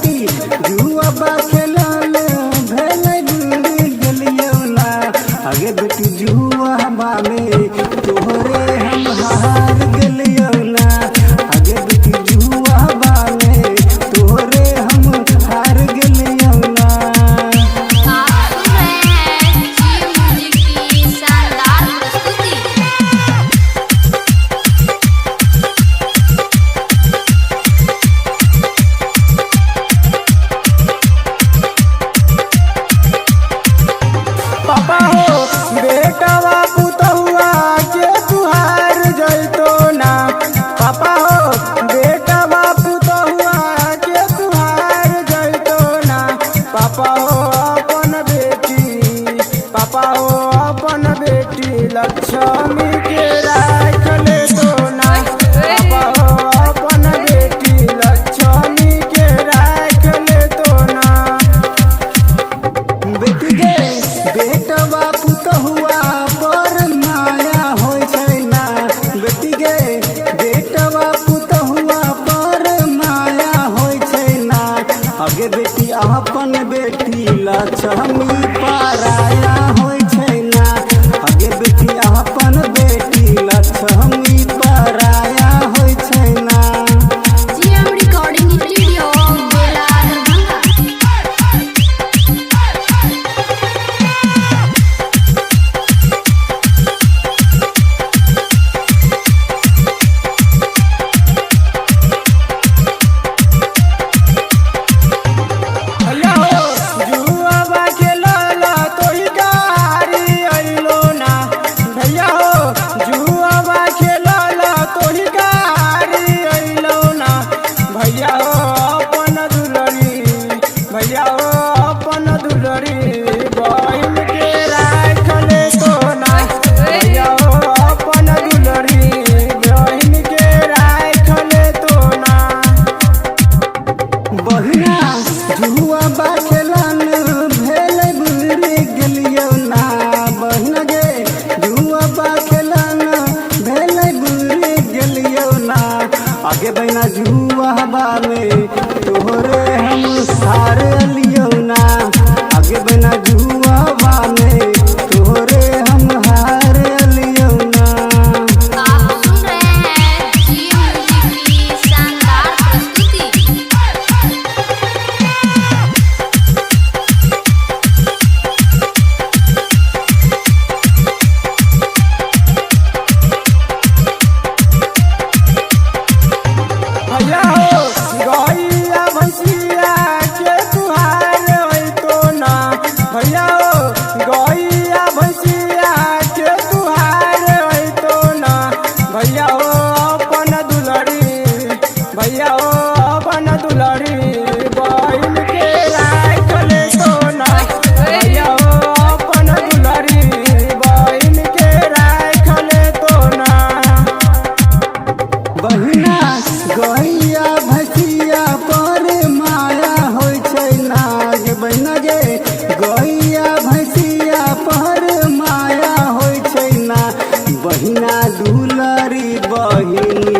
बेटी जुआ बा खेलल भेलै बुढ़ गेलियौ ना। आगे बेटी जुआ बा में तोहरे हम हार गेलियौ ना। आगे बेटी जुआ बा में तोहरे हम हार गेलियौ ना। आप सुन रहे हैं जियो म्यूजिक की शानदार प्रस्तुति। पापा हो बेटवा पुतहुआ के तुहार जैतो ना। पापा हो बेटवा पुतहुआ के तुहार जैतो ना। पापा हो अपन बेटी, पापा हो अपन बेटी लक्ष्मी के राख लेतो ना। पापा हो अपन बेटी लक्ष्मी के राख लेतो ना। बेटी गे बेटवा पुतहुआ पर माया होइ छै ना। बेटी गे बेटवा पुतहुआ पर माया होइ छै ना। आगे बेटी अपन बेटी लक्ष्मी पराया होइ छै ना। आगे बेटी अपन बेटी लक्ष्मी पराया होइ छै ना। जीएम रिकॉर्डिंग स्टूडियो बेला दरभंगा। भैया हो जुआबा खेलल तोही गाड़ी अइलो ना। भैया हो जुआबा खेलल तोही गाड़ी अइलो ना। भैया हो अपन दुलरी, भैया हो अपन दुलरी बहिन के राख लेतो ना। भैया हो अपन दुलरी बहिन के राख लेतो ना। बहिना जुआ बा खेलन भेलै बुढ़ गेलियौ ना। बहिना गे जुआ बा खेलन भेलै बुढ़ गेलियौ ना। आगे बहिना जुआ बा में तोहरे हम हार लियौ ना। आगे बहिना जुआ बा में तोहरे हम हार लियौ ना। आप सुन रहे हैं जियो म्यूजिक की शानदार प्रस्तुति। भैया हो गैया भैंसिया के तुहार अइतो ना। भैया हो गैया भैंसिया के तुहार अइतो ना। भैया हो अपन दुलरी, भैया हो अपन दुलरी बहिन के राख लेतो ना। भैया हो अपन दुलरी बहिन के राख लेतो ना। बहिना गैया भैंसिया पर माया होइ छै ना। गे बहिना गे गैया भैंसिया पर माया होइ छै ना। बहिना दुलरी बहिन